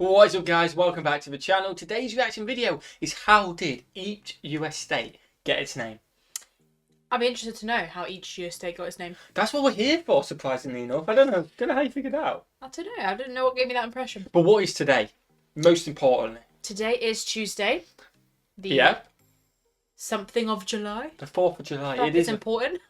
What is up, guys? Welcome back to the channel. Today's reaction video is how did each US state get its name? I'd be interested to know how each US state got its name. That's what we're here for, surprisingly enough. I don't know how you figured it out. I don't know. I didn't know what gave me that impression. But what is today? Most importantly. Today is Tuesday. Yeah. Something of July. The 4th of July. It is important.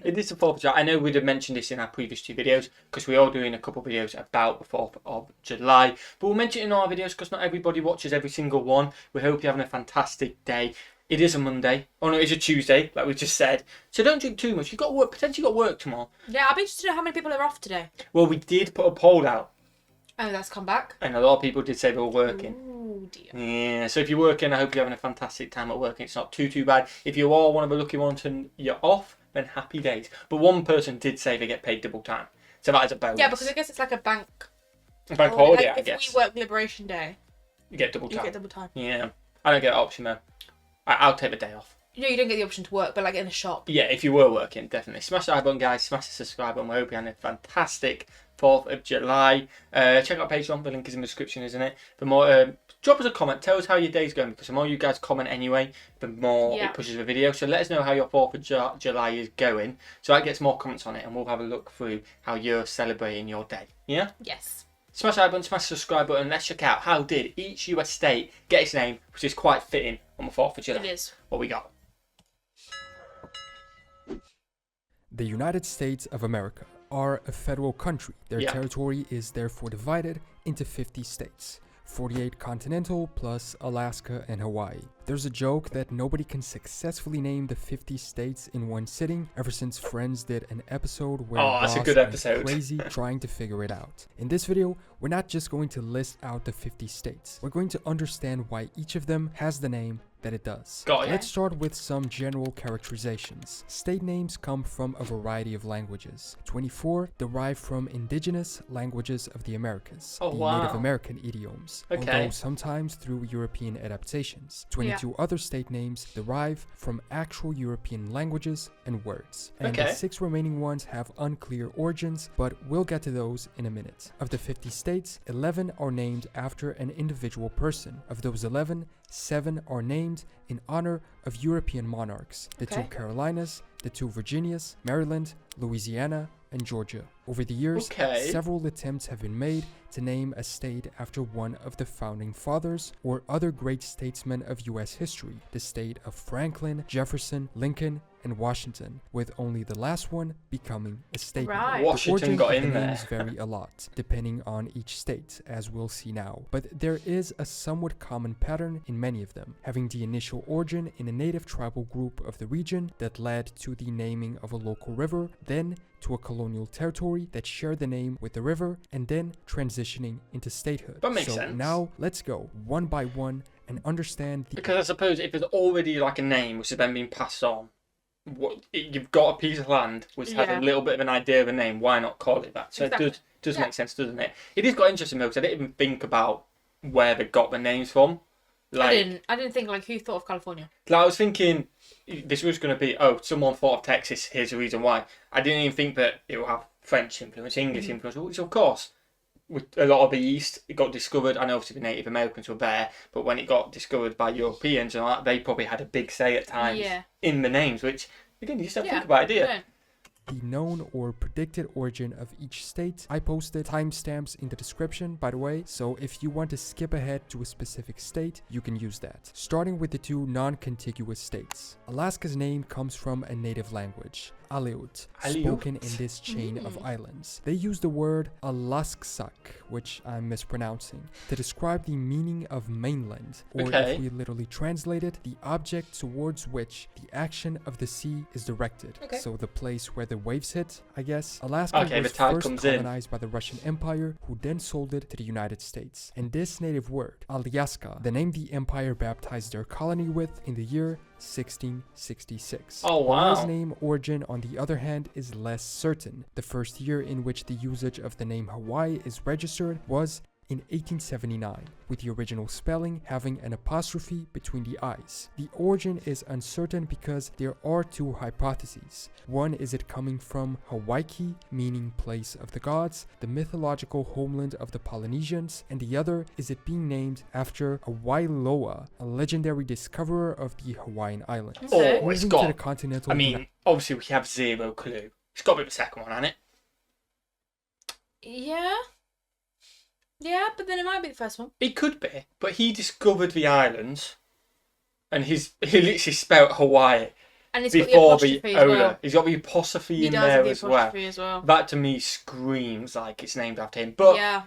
It is the 4th of July. I know we'd have mentioned this in our previous two videos because we are doing a couple of videos about the 4th of July. But we'll mention it in our videos because not everybody watches every single one. We hope you're having a fantastic day. It is a Monday. Oh no, it's a Tuesday, like we just said. So don't drink too much. You've got work, potentially got work tomorrow. Yeah, I'll be interested to know how many people are off today. Well, we did put a poll out. Oh, that's come back. And a lot of people did say they were working. Oh dear. Yeah, so if you're working, I hope you're having a fantastic time at work. It's not too bad. If you are one of the lucky ones and you're off, then happy days. But one person did say they get paid double time. So that is a bonus. Yeah, because I guess it's like a bank holiday, like I guess. If we work Liberation Day, You get double time. you get double time. Yeah. I don't get an option though. I'll take the day off. You don't get the option to work, but like in a shop. Yeah, if you were working, definitely. Smash the like button, guys. Smash the subscribe button. We hope you're having a fantastic 4th of July. Check out Patreon. The link is in the description, isn't it? The more, drop us a comment. Tell us how your day's going because the more you guys comment anyway, the more it pushes the video. So let us know how your 4th of July is going. So that gets more comments on it and we'll have a look through how you're celebrating your day. Yeah? Yes. Smash the like button, smash the subscribe button. Let's check out how did each US state get its name, which is quite fitting on the 4th of July. It is. What we got? The United States of America are a federal country. Their territory is therefore divided into 50 states, 48 continental plus Alaska and Hawaii. There's a joke that nobody can successfully name the 50 states in one sitting ever since Friends did an episode where that's a Ross good went episode. crazy trying to figure it out. In this video, we're not just going to list out the 50 states. We're going to understand why each of them has the name that it does. Let's start with some general characterizations. State names come from a variety of languages. 24 derive from indigenous languages of the Americas, the Native American idioms, although sometimes through European adaptations. 22 other state names derive from actual European languages and words. And the 6 remaining ones have unclear origins, but we'll get to those in a minute. Of the 50 states, 11 are named after an individual person. Of those 11, 7 are named in honor of European monarchs, the 2 Carolinas, the 2 Virginias, Maryland, Louisiana, and Georgia. Over the years, several attempts have been made to name a state after one of the founding fathers or other great statesmen of US history, the state of Franklin, Jefferson, Lincoln, and Washington, with only the last one becoming a state. Washington got in there. Names vary a lot, depending on each state, as we'll see now. But there is a somewhat common pattern in many of them, having the initial origin in a native tribal group of the region that led to the naming of a local river, then to a colonial territory that shared the name with the river, and then transitioning into statehood. That makes sense. Now, let's go one by one and understand Because I suppose if there's already like a name which has then been passed on, you've got a piece of land which has a little bit of an idea of a name, why not call it that? So it does make sense, doesn't it? It is quite interesting though, because I didn't even think about where they got the names from. Like, I didn't think, like, who thought of California? Like, I was thinking this was going to be, someone thought of Texas, here's the reason why. I didn't even think that it will have French influence, English influence, which of course, with a lot of the East, it got discovered. I know obviously the Native Americans were there, but when it got discovered by Europeans and all that, they probably had a big say at times in the names, which, again, you just don't think about it, do you? No. The known or predicted origin of each state. I posted timestamps in the description, by the way, so if you want to skip ahead to a specific state, you can use that. Starting with the 2 non-contiguous states. Alaska's name comes from a native language, Aleut, spoken in this chain of islands. They use the word Alasksak, which I'm mispronouncing, to describe the meaning of mainland, or if we literally translate it, the object towards which the action of the sea is directed. So the place where the waves hit, I guess. Alaska was first colonized by the Russian Empire, who then sold it to the United States. And this native word, Alyaska, the name the empire baptized their colony with in the year 1666. Hawaii's name origin, on the other hand, is less certain. The first year in which the usage of the name Hawaii is registered was in 1879, with the original spelling having an apostrophe between the I's. The origin is uncertain because there are two hypotheses. One is it coming from Hawaii, meaning place of the gods, the mythological homeland of the Polynesians, and the other is it being named after Wailoa, a legendary discoverer of the Hawaiian islands. Okay. Oh, it's Moving got. to the continental I mean, obviously we have zero clue. It's got to be the second one, hasn't it? Yeah. Yeah, but then it might be the first one. It could be, but he discovered the islands, and he literally spelt Hawaii And it's got the before apostrophe the as owner. well. He's got the apostrophe He in does there have the as well. apostrophe as well. That to me screams like it's named after him. But Yeah.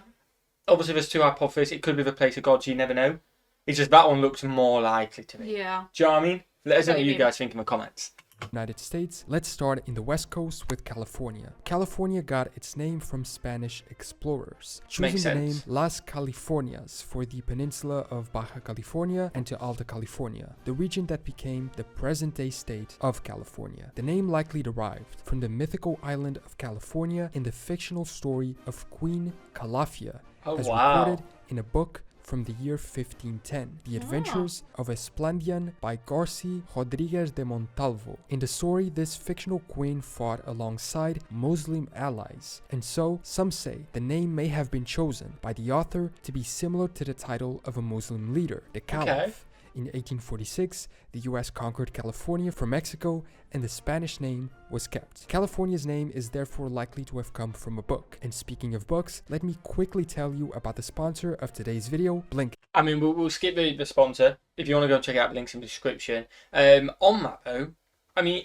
obviously there's two hypotheses. It could be the place of gods, you never know. It's just that one looks more likely to me. Yeah. Do you know what I mean? Let us know What what do you you guys think in the comments. United States. Let's start in the West Coast with California. California got its name from Spanish explorers, choosing Makes the name sense. Las Californias for the peninsula of Baja California and to Alta California, the region that became the present-day state of California. The name likely derived from the mythical island of California in the fictional story of Queen Calafia, Oh, as wow. recorded in a book from the year 1510, The Adventures of Esplandian by Garci Rodriguez de Montalvo. In the story, this fictional queen fought alongside Muslim allies, and so some say the name may have been chosen by the author to be similar to the title of a Muslim leader, the Caliph. Okay. In 1846, the US conquered California from Mexico and the Spanish name was kept. California's name is therefore likely to have come from a book. And speaking of books, let me quickly tell you about the sponsor of today's video, Blink. I mean, we'll skip the sponsor. If you want to go check out the links in the description. On that though, I mean,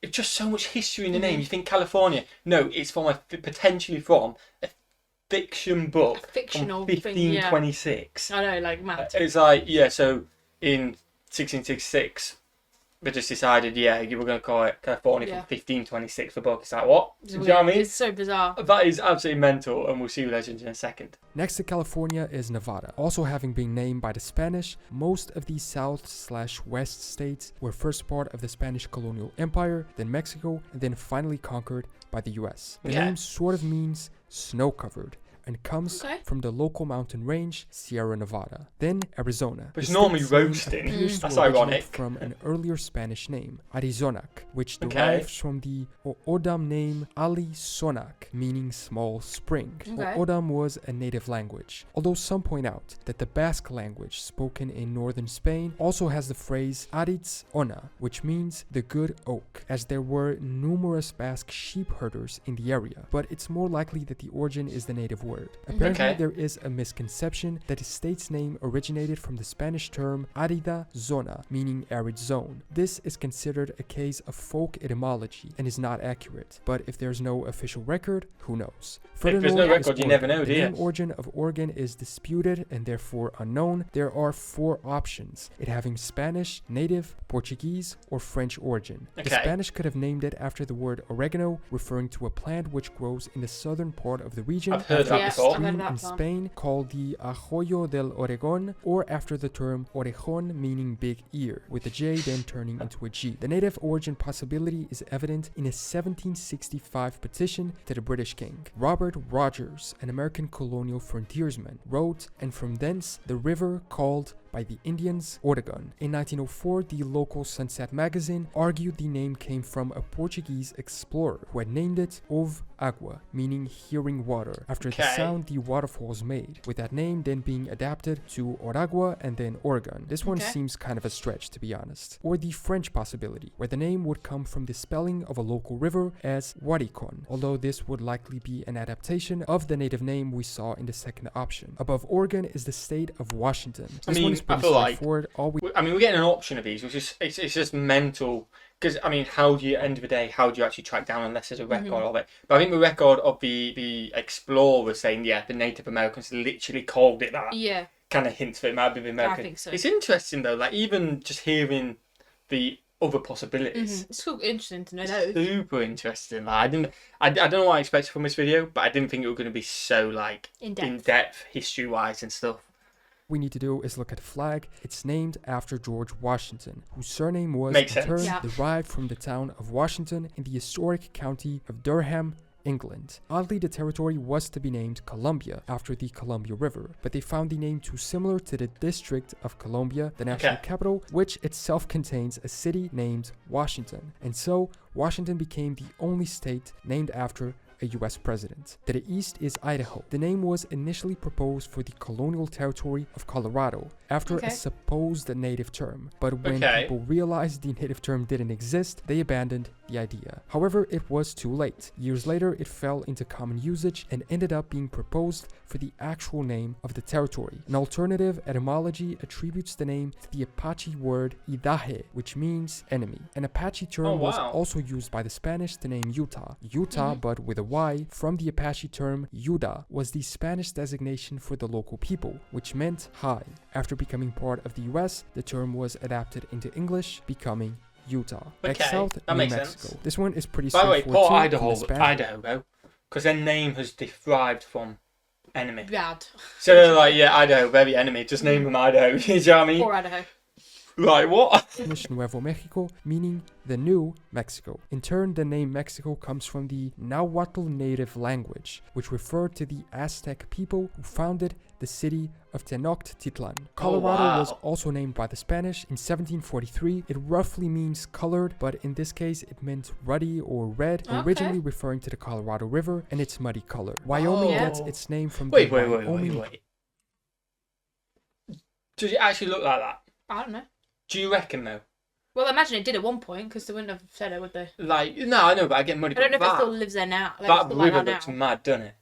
it's just so much history in the name. You think California? No, it's from potentially from a fiction book A fictional from thing, yeah. 1526. I know, like mad. It's like, yeah, so in 1666, they just decided, yeah, you were going to call it California Yeah. from 1526 for book. It's like, what? It's Do you know what I mean? It's so bizarre. That is absolutely mental, and we'll see legends in a second. Next to California is Nevada. Also having been named by the Spanish, most of these south/west states were first part of the Spanish colonial empire, then Mexico, and then finally conquered by the US. The Yeah. name sort of means snow-covered and comes Okay. from the local mountain range, Sierra Nevada. Then Arizona. But it's The normally state's name roasting. appears to That's originate ironic. from an earlier Spanish name, Arizonac, which Okay. derives from the O'odham name Alisonac, meaning small spring. Okay. O'odham was a native language, although some point out that the Basque language spoken in northern Spain also has the phrase Aritz Ona, which means the good oak, as there were numerous Basque sheep herders in the area, but it's more likely that the origin is the native word. Apparently, Okay. there is a misconception that the state's name originated from the Spanish term arida zona, meaning arid zone. This is considered a case of folk etymology and is not accurate, but if there's no official record, who knows? If there's no record, you never know, The do you? name origin of Oregon is disputed and therefore unknown. There are 4 options, it having Spanish, native, Portuguese, or French origin. The Okay. Spanish could have named it after the word oregano, referring to a plant which grows in the southern part of the region. I've heard after that a before. I've heard stream that in before. Spain called the Arroyo del Oregón, or after the term orejon, meaning big ear, with the J then turning into a G. The native origin possibility is evident in a 1765 petition to the British king. Robert Rogers, an American colonial frontiersman, wrote, and from thence the river called by the Indians Oregon. In 1904, the local Sunset magazine argued the name came from a Portuguese explorer who had named it Ove Agua, meaning hearing water, after the Okay. sound the waterfalls made, with that name then being adapted to Oragua and then Oregon. This one Okay. seems kind of a stretch, to be honest. Or the French possibility, where the name would come from the spelling of a local river as Waricon, although this would likely be an adaptation of the native name we saw in the second option. Above Oregon is the state of Washington. I This mean, one is I pretty feel like- straightforward. I mean, we're getting an option of these, which is it's just mental. Because I mean, how do you end of the day? How do you actually track down unless there's a record of it? But I think the record of the explorer was saying, yeah, the Native Americans literally called it that. Yeah. Kind of hints that it might be the American. think so. It's interesting though, like even just hearing the other possibilities. It's so interesting to know those. Super interesting. Like, I don't know what I expected from this video, but I didn't think it was going to be so like In depth. in depth history wise and stuff. we need to do is look at the flag. It's named after George Washington, whose surname was Makes in sense. turn Yeah. derived from the town of Washington in the historic county of Durham, England. Oddly, the territory was to be named Columbia after the Columbia River, but they found the name too similar to the District of Columbia, the national capital, which itself contains a city named Washington. And so, Washington became the only state named after a US president. To the east is Idaho. The name was initially proposed for the colonial territory of Colorado after a supposed native term, but when people realized the native term didn't exist, they abandoned the idea. However, it was too late. Years later, it fell into common usage and ended up being proposed for the actual name of the territory. An alternative etymology attributes the name to the Apache word Idahe, which means enemy. An Apache term was also used by the Spanish to name Utah. Utah, but with a Y, from the Apache term Yuda, was the Spanish designation for the local people, which meant high. After becoming part of the US, the term was adapted into English, becoming Utah. Okay, South, that New makes Mexico. sense. This one is pretty By the way, straightforward. Port Idaho, because their name has derived from enemy. Bad. So they're like, yeah, Idaho, very enemy. Just name them Idaho. You know what I mean? Or Idaho. Like, what? Nuevo Mexico, meaning the new Mexico. In turn, the name Mexico comes from the Nahuatl native language, which referred to the Aztec people who founded the city of Tenochtitlan. Colorado was also named by the Spanish in 1743. It roughly means colored, but in this case it meant ruddy or red, originally referring to the Colorado River and its muddy color. Wyoming gets its name from Wait. Does it actually look like that? I don't know. Do you reckon, though? Well, I imagine it did at one point, because they wouldn't have said it, would they? Like, no, I know, but I get muddy. I don't know if it still lives there now. Like, That still river like that looks now. mad, doesn't it?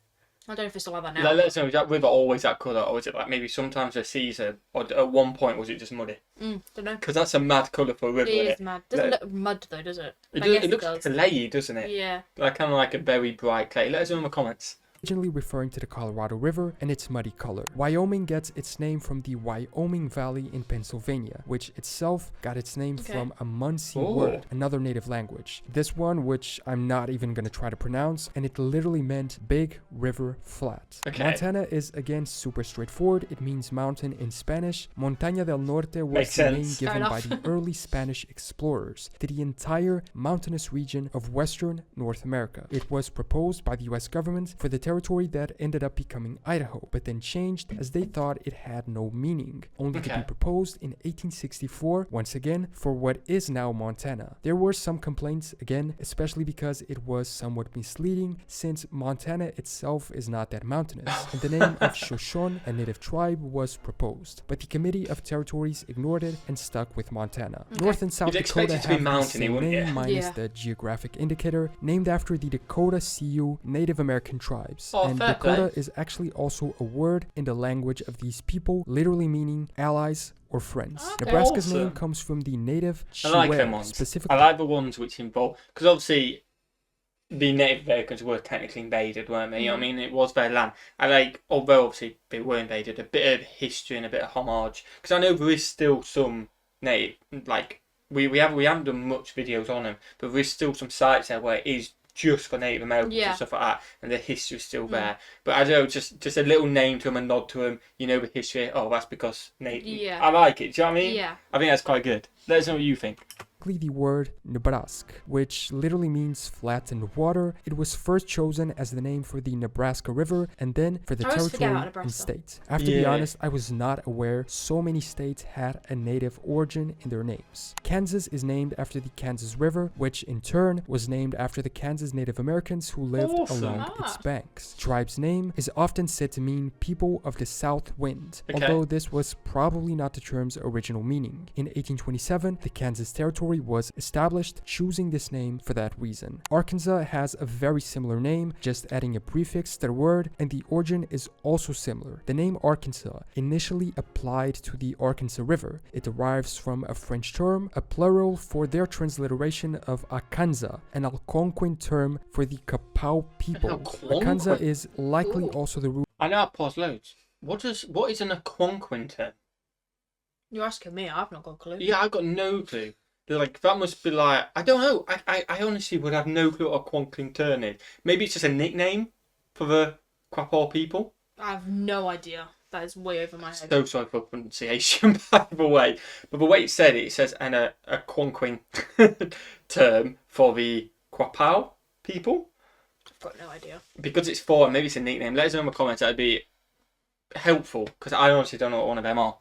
I don't know if it's still like that now. Like, let us know, is that river always that colour, or is it like maybe sometimes the seas are, or at one point was it just muddy? Don't know. Because that's a mad colour for a river, It isn't is it? mad. Doesn't look mud, though, does it? It looks clayey, doesn't it? Yeah. Like kind of like a very bright clay. Let us know in the comments. Originally referring to the Colorado River and its muddy color. Wyoming gets its name from the Wyoming Valley in Pennsylvania, which itself got its name from a Munsee word, another native language. This one, which I'm not even going to try to pronounce, and it literally meant big river flat. Montana is again super straightforward. It means mountain in Spanish. Montaña del Norte was the name given by the early Spanish explorers to the entire mountainous region of western North America. It was proposed by the US government for the territory that ended up becoming Idaho, but then changed as they thought it had no meaning, only to be proposed in 1864, once again, for what is now Montana. There were some complaints, again, especially because it was somewhat misleading, since Montana itself is not that mountainous, and the name of Shoshone, a native tribe, was proposed, but the Committee of Territories ignored it and stuck with Montana. North and South Dakota have the same name, minus the geographic indicator, named after the Dakota Sioux Native American tribes. And Dakota is actually also a word in the language of these people, literally meaning allies or friends. Nebraska's name comes from the native I like them ones. Specifically. I like the ones which involve, because obviously the Native Americans were technically invaded, weren't they? You know what I mean? It was their land. I like, although obviously they were invaded, a bit of history and a bit of homage, because I know there is still some native, like we haven't done much videos on them, but there is still some sites there where it is just for Native Americans and stuff like that, and the history's still there. But I don't know, just a little name to them, a nod to them, you know, the history. Oh, that's because Native. Yeah. I like it. Do you know what I mean? Yeah. I think that's quite good. Let us know what you think. The word Nebraska, which literally means flattened water. It was first chosen as the name for the Nebraska River and then for the territory and state. I have to be honest, I was not aware so many states had a native origin in their names. Kansas is named after the Kansas River, which in turn was named after the Kansas Native Americans who lived along its banks. Tribe's name is often said to mean people of the south wind, although this was probably not the term's original meaning. In 1827, the Kansas Territory was established, choosing this name for that reason. Arkansas has a very similar name, just adding a prefix to the word, and the origin is also similar. The name Arkansas initially applied to the Arkansas River. It derives from a French term, a plural for their transliteration of Akansa, an Algonquin term for the Kapow people. Akansa is likely also the root. I know I paused loads. What is an Algonquin term? You're asking me, I've not got a clue. Yeah, I've got no clue. Like, that must be like, I don't know. I honestly would have no clue what a Algonquin term is. Maybe it's just a nickname for the Quapaw people. I have no idea. That is way over my head. So sorry for pronunciation, by the way. But the way it said it says a Algonquin term for the Quapaw people. got no idea. Because it's foreign, maybe it's a nickname. Let us know in the comments. That'd be helpful, because I honestly don't know what one of them are.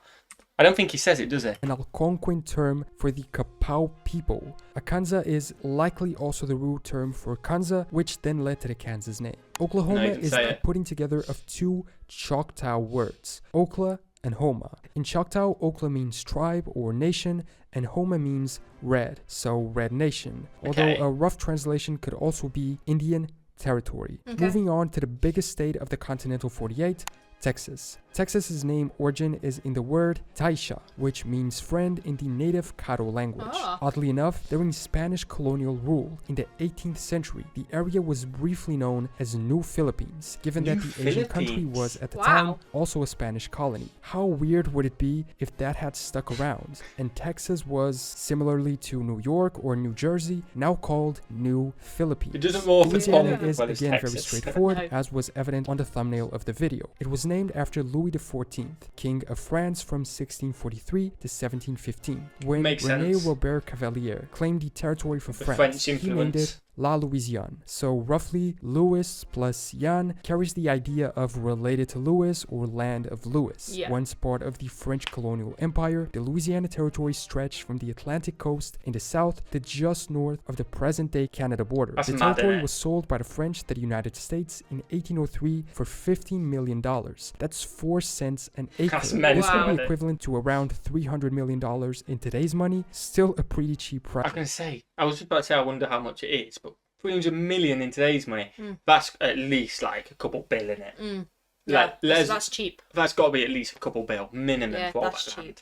I don't think he says it, does he? An Algonquin term for the Kapau people. Akansa is likely also the root term for Kansa, which then led to the Kansas name. Oklahoma is the putting together of two Choctaw words, Okla and Homa. In Choctaw, Okla means tribe or nation, and Homa means red, so Red Nation. Although a rough translation could also be Indian Territory. Moving on to the biggest state of the continental 48, Texas. Texas's name origin is in the word Taisha, which means friend in the native Caddo language. Oddly enough, during Spanish colonial rule in the 18th century, the area was briefly known as New Philippines, given that the Asian country was at the time also a Spanish colony. How weird would it be if that had stuck around, and Texas was, similarly to New York or New Jersey, now called New Philippines? It doesn't morph Louisiana is again very straightforward, as was evident on the thumbnail of the video. It was named after Louis XIV, King of France from 1643 to 1715. When René Robert Cavelier claimed the territory for France, he named it La Louisiane. So roughly, Louis plus Yann carries the idea of related to Louis or land of Louis. Once part of the French colonial empire, the Louisiana territory stretched from the Atlantic coast in the south to just north of the present-day Canada border. The territory was sold by the French to the United States in 1803 for $15 million. That's 4 cents an acre. This would be equivalent to around $300 million in today's money. Still a pretty cheap price. I was going to say, I was just about to say I wonder how much it is, but 300 million in today's money, that's at least like a couple bill in it. That's cheap. That's got to be at least a couple bill minimum for that's that cheap.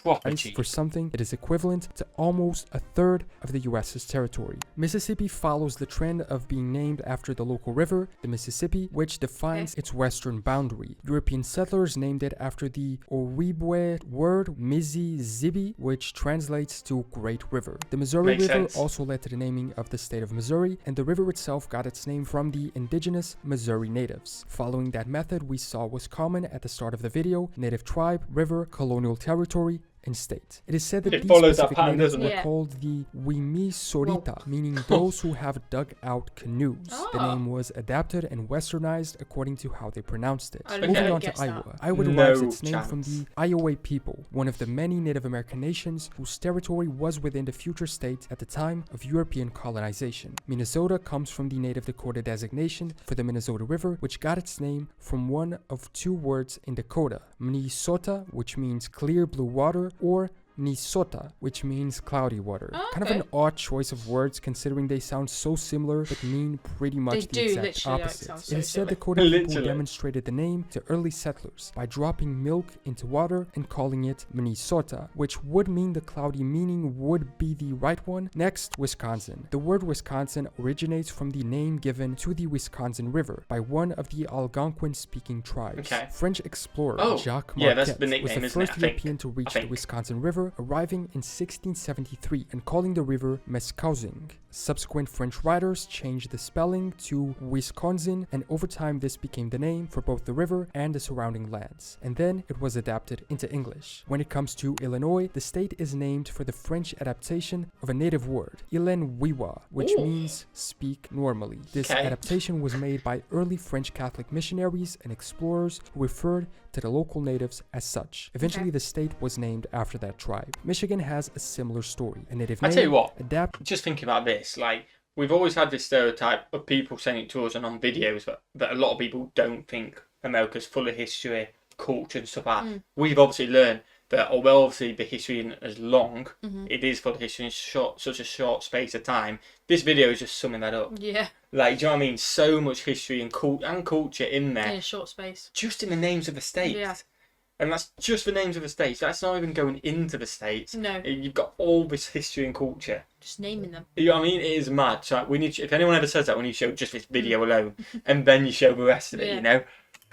Proper cheap. For something that is equivalent to almost a third of the US's territory. Mississippi follows the trend of being named after the local river, the Mississippi, which defines its western boundary. European settlers named it after the Ojibwe word Mississippi, which translates to Great River. The Missouri River also led to the naming of the state of Missouri, and the river itself got its name from the indigenous Missouri natives. Following that method we saw was common at the start of the video: native tribe, river, colonial territory, and state. It is said that these specific natives were called the Wimisorita, meaning those who have dug out canoes. The name was adapted and westernized according to how they pronounced it. Moving on to Iowa. Iowa derives its name from the Iowa people, one of the many Native American nations whose territory was within the future state at the time of European colonization. Minnesota comes from the Native Dakota designation for the Minnesota River, which got its name from one of two words in Dakota, Minnesota, which means clear blue water, or Nisota, which means cloudy water. Kind of an odd choice of words considering they sound so similar but mean pretty much the exact opposite. It is said Dakota people demonstrated the name to early settlers by dropping milk into water and calling it Minnesota, which would mean the cloudy meaning would be the right one. Next, Wisconsin. The word Wisconsin originates from the name given to the Wisconsin River by one of the Algonquin-speaking tribes. French explorer Jacques Marquette was the first European to reach the Wisconsin River, arriving in 1673 and calling the river Mescausing. Subsequent French writers changed the spelling to Wisconsin, and over time this became the name for both the river and the surrounding lands. And then it was adapted into English. When it comes to Illinois, the state is named for the French adaptation of a native word, Ilenwiwa, which means speak normally. This adaptation was made by early French Catholic missionaries and explorers who referred to the local natives as such. Eventually the state was named after that tribe. Michigan has a similar story. A native name, I tell you what, just thinking about this, like, we've always had this stereotype of people sending it to us and on videos that a lot of people don't think America's full of history, culture and stuff like that. We've obviously learned that although obviously the history isn't as long, it is full of history in such a short space of time. This video is just summing that up. Yeah. Like, do you know what I mean? So much history and culture in there. In a short space. Just in the names of the states. Yeah. And that's just the names of the states. That's not even going into the states. No. You've got all this history and culture. Just naming them. You know what I mean? It is mad. So we need. If anyone ever says that, we need to show just this video alone, and then you show the rest of it. You know.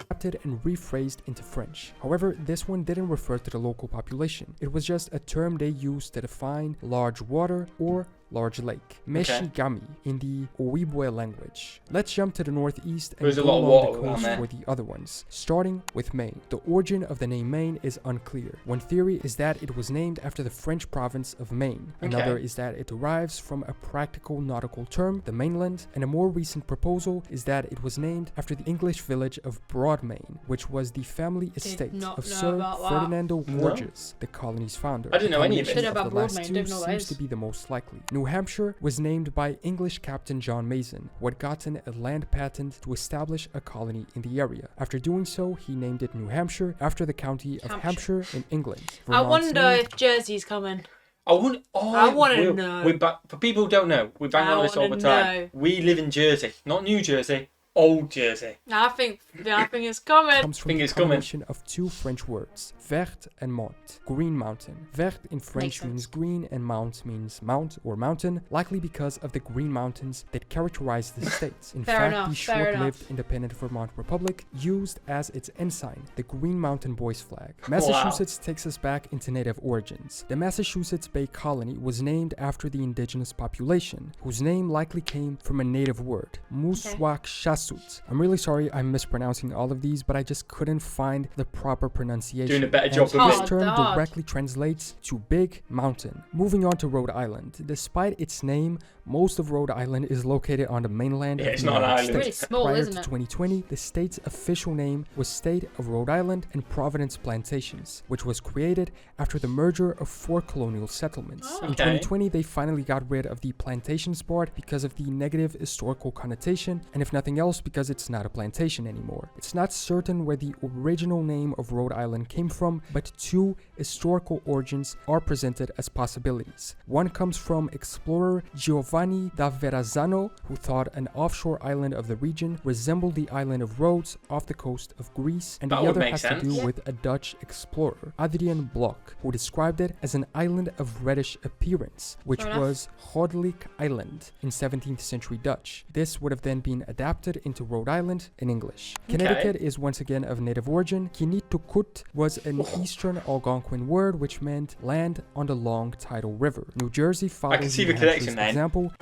Adapted and rephrased into French. However, this one didn't refer to the local population. It was just a term they used to define large water or large lake. Meshigami in the Ojibwe language. Let's jump to the northeast and There's a go lot of along water the around coast there. for the other ones, starting with Maine. The origin of the name Maine is unclear. One theory is that it was named after the French province of Maine. Another is that it derives from a practical nautical term, the mainland, and a more recent proposal is that it was named after the English village of Broadmain, which was the family estate not of know Sir about that. Ferdinando No. Gorges, the colony's founder. I didn't know any of The it. combination About of the last Broadmain, two don't know what that seems is. to be the most likely. New Hampshire was named by English Captain John Mason, who had gotten a land patent to establish a colony in the area. After doing so, he named it New Hampshire after the county of Hampshire in England. I Vermont's wonder name- if Jersey's coming. I want. Oh, I wanna we'll- know. We for people who don't know, we bang I on this all the wanna time. know. We live in Jersey, not New Jersey, old Jersey. I think it's coming. comes from Think the it's coming. combination of two French words, vert and mont, green mountain. Vert in French Makes means sense. green and mount means mount or mountain, likely because of the green mountains that characterize the states. In Fair fact, enough, the fair short-lived independent Vermont Republic used as its ensign the Green Mountain Boys flag. Massachusetts takes us back into native origins. The Massachusetts Bay Colony was named after the indigenous population, whose name likely came from a native word, Muswakshasut. I'm really sorry I'm mispronouncing all of these, but I just couldn't find the proper pronunciation. Doing a better job And of this it. term Hard. directly translates to big mountain. Moving on to Rhode Island. Despite its name, most of Rhode Island is located on the mainland Yeah, of it's the not an United island. States. It's really small, Prior isn't to it? 2020, the state's official name was State of Rhode Island and Providence Plantations, which was created after the merger of 4 colonial settlements. Oh. In Okay. 2020, they finally got rid of the plantations part because of the negative historical connotation, and if nothing else, because it's not a plantation anymore. It's not certain where the original name of Rhode Island came from, but 2 historical origins are presented as possibilities. One comes from explorer Giovanni da Verrazzano, who thought an offshore island of the region resembled the island of Rhodes off the coast of Greece, and That the would other make has sense. to do Yeah. with a Dutch explorer, Adrian Blok, who described it as an island of reddish appearance, which Fair enough. was Godelijk Island in 17th century Dutch. This would have then been adapted into Rhode Island in English. Connecticut is once again of native origin. Kinitukut was an Eastern Algonquin word which meant land on the long tidal river. New Jersey follows can see New the connection, Hampshire's man. example.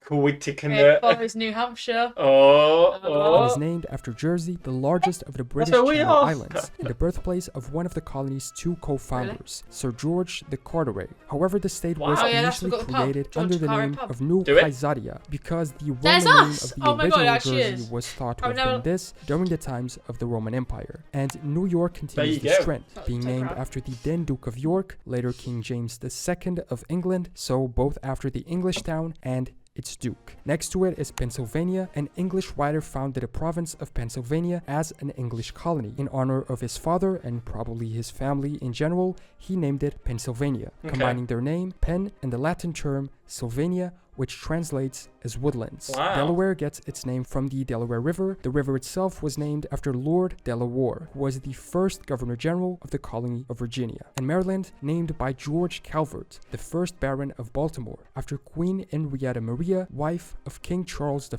Cool to It convert. follows New Hampshire. Oh, It oh. is named after Jersey, the largest of the British where we Channel are. Islands, and the birthplace of one of the colony's 2 co-founders, Sir George de Carteret. However, the state was Wow. Oh, yeah, that's initially what got the pub. created George under the Carteret name pub. of New Do it. Kaisaria because the Roman There's name us! of the Oh my God, it original actually Jersey is. was thought to I've have never- been this during the times of the Roman Empire. And New York continues you the go. strength, So- being so named proud. after the then Duke of York, later King James II of England, so both after the English town and its duke. Next to it is Pennsylvania. An English writer founded a province of Pennsylvania as an English colony. In honor of his father and probably his family in general, he named it Pennsylvania, Okay. combining their name, Penn, and the Latin term Sylvania, which translates as woodlands. Wow. Delaware gets its name from the Delaware River. The river itself was named after Lord Delaware, who was the first Governor General of the colony of Virginia. And Maryland, named by George Calvert, the first Baron of Baltimore, after Queen Henrietta Maria, wife of King Charles I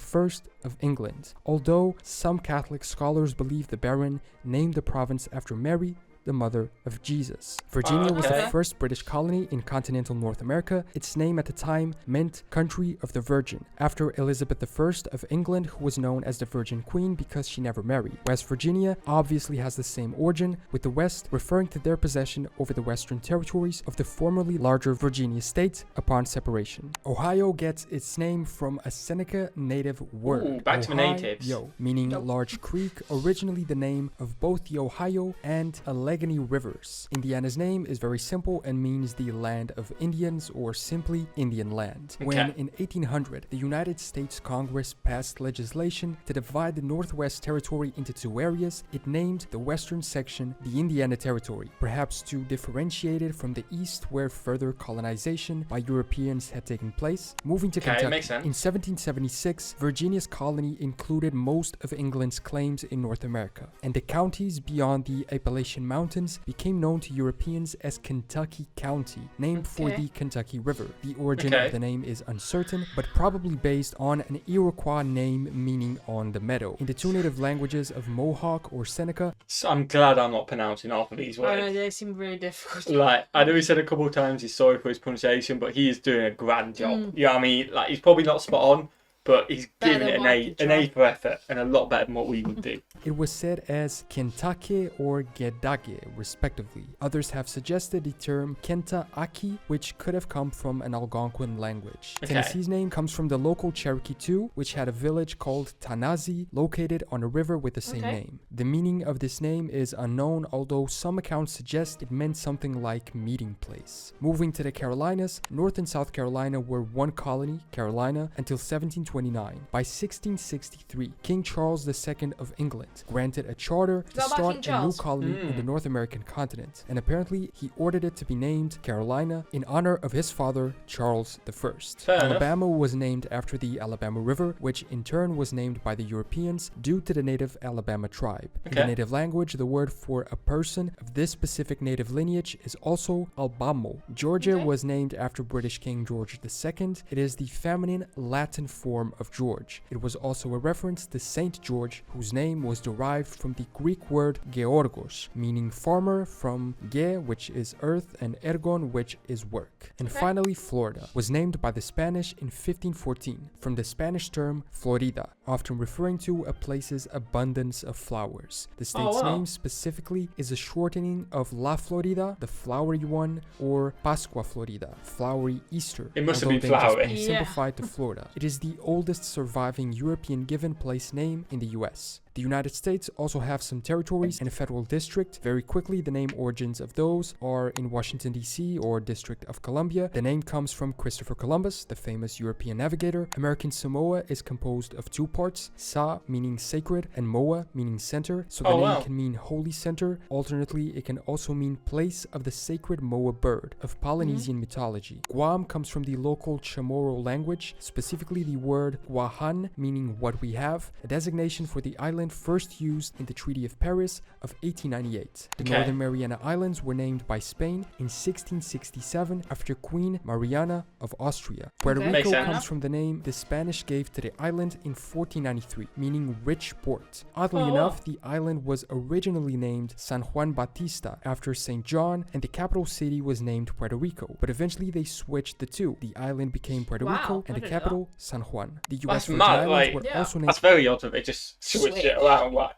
of England. Although some Catholic scholars believe the Baron named the province after Mary, the mother of Jesus. Virginia was the Okay. first British colony in continental North America. Its name at the time meant Country of the Virgin, after Elizabeth I of England, who was known as the Virgin Queen because she never married. West Virginia obviously has the same origin, with the West referring to their possession over the western territories of the formerly larger Virginia state upon separation. Ohio gets its name from a Seneca native word, Ooh, back to the natives. Ohio, meaning large creek, originally the name of both the Ohio and Allegheny rivers. Indiana's name is very simple and means the land of Indians, or simply Indian land. When Okay. in 1800 the United States Congress passed legislation to divide the Northwest Territory into 2 areas, it named the western section the Indiana Territory, perhaps to differentiate it from the east where further colonization by Europeans had taken place. Moving to Okay, Kentucky, makes sense. in 1776, Virginia's colony included most of England's claims in North America, and the counties beyond the Appalachian Mountains Mountains became known to Europeans as Kentucky County, named for the Kentucky River. The origin of the name is uncertain, but probably based on an Iroquois name meaning on the meadow. In the two native languages of Mohawk or Seneca. So I'm glad I'm not pronouncing half of these words. Oh no, they seem really difficult. Like, I know he said a couple of times he's sorry for his pronunciation, but he is doing a grand job. You know what I mean? Like, he's probably not spot on, but he's giving it an A for effort, and a lot better than what we would do. It was said as Kentucky or Gedage, respectively. Others have suggested the term Kenta-Aki, which could have come from an Algonquin language. Tennessee's name comes from the local Cherokee Sioux, which had a village called Tanazi, located on a river with the same name. The meaning of this name is unknown, although some accounts suggest it meant something like meeting place. Moving to the Carolinas, North and South Carolina were one colony, Carolina, until 1729. By 1663, King Charles II of England granted a charter to start a new colony on the North American continent, and apparently he ordered it to be named Carolina in honor of his father, Charles I. Alabama was named after the Alabama River, which in turn was named by the Europeans due to the native Alabama tribe. In the native language, the word for a person of this specific native lineage is also Albamo. Georgia was named after British King George II. It is the feminine Latin form of George. It was also a reference to Saint George, whose name was derived from the Greek word georgos, meaning farmer, from ge, which is earth, and ergon, which is work. And finally, Florida was named by the Spanish in 1514 from the Spanish term Florida, often referring to a place's abundance of flowers. The state's name specifically is a shortening of La Florida, the flowery one, or Pascua Florida, flowery Easter. It must have been flowery. Simplified to Florida. It is the oldest surviving European given place name in the US. The United States also have some territories and a federal district. Very quickly, the name origins of those are in Washington, D.C. or District of Columbia. The name comes from Christopher Columbus, the famous European navigator. American Samoa is composed of two parts, Sa meaning sacred and Moa meaning center. So the name can mean holy center. Alternately, it can also mean place of the sacred Moa bird of Polynesian mythology. Guam comes from the local Chamorro language, specifically the word Guahan meaning what we have, a designation for the island first used in the Treaty of Paris of 1898. The Northern Mariana Islands were named by Spain in 1667 after Queen Mariana of Austria. Puerto Rico comes from the name the Spanish gave to the island in 1493, meaning rich port. Oddly enough, the island was originally named San Juan Bautista after St. John, and the capital city was named Puerto Rico, but eventually they switched the two. The island became Puerto Rico and the capital San Juan. The US Virgin Islands were also named. That's very odd of it, just switch it around. Why?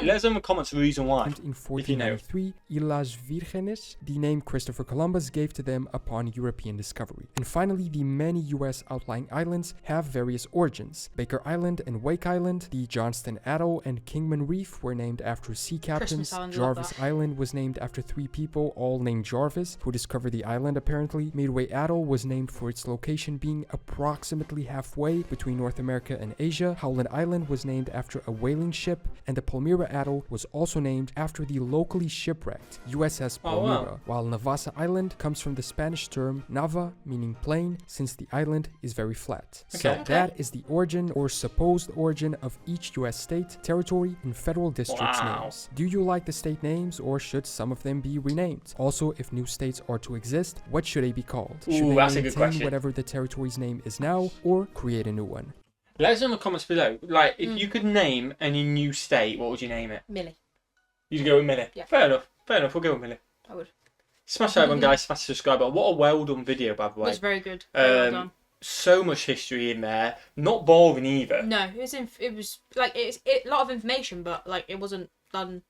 Let us know in the comments the reason why. In 1493, Islas Virgenes, the name Christopher Columbus gave to them upon European discovery. And finally, the many US outlying islands have various origins. Baker Island and Wake Island, the Johnston Atoll and Kingman Reef were named after sea captains. Jarvis Island was named after three people, all named Jarvis, who discovered the island apparently. Midway Atoll was named for its location being approximately halfway between North America and Asia. Howland Island was named after a whaling ship, and the Palmyra Atoll was also named after the locally shipwrecked USS Palmyra, while Navassa Island comes from the Spanish term Nava, meaning plain, since the island is very flat. So that is the origin or supposed origin of each US state, territory, and federal district's names. Do you like the state names, or should some of them be renamed? Also, if new states are to exist, what should they be called? Should they maintain whatever the territory's name is now, or create a new one? Let us know in the comments below. Like, if you could name any new state, what would you name it? Millie. You'd go with Millie? Yeah. Fair enough. We'll go with Millie. I would. Smash that button, guys. Smash the subscribe button. What a well done video, by the way. It was very good. Very well done. So much history in there. Not boring either. No, it was like a lot of information, but like it wasn't done.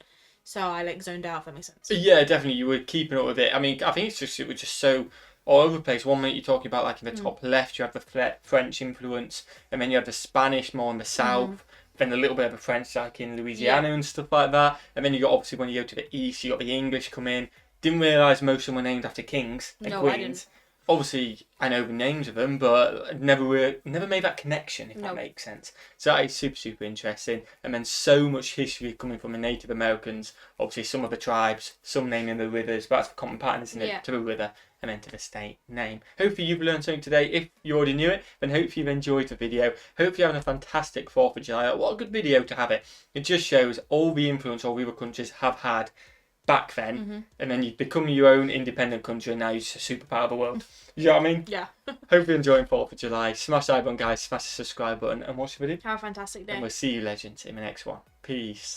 So I like zoned out. If that makes sense. Yeah, definitely. You were keeping up with it. I mean, I think it was just so all over the place. 1 minute you're talking about, like, in the top left, you have the French influence, and then you have the Spanish more in the south, then a little bit of the French, like in Louisiana and stuff like that, and then you got, obviously, when you go to the east, you got the English come in. Didn't realise most of them were named after kings and queens. I didn't. Obviously, I know the names of them, but never made that connection, if that makes sense. So that is super, super interesting. And then so much history coming from the Native Americans. Obviously, some of the tribes, some naming the rivers, but that's the common pattern, isn't it? To the river and then to the state name. Hopefully you've learned something today. If you already knew it, then hopefully you've enjoyed the video. Hopefully you're having a fantastic 4th of July. What a good video to have it. It just shows all the influence all the other countries have had back then, and then you become your own independent country, and now you're just a superpower of the world. You know what I mean? Yeah. Hope you're enjoying 4th of July. Smash the like button, guys. Smash the subscribe button, and watch the video. Have a fantastic day. And we'll see you, legends, in the next one. Peace.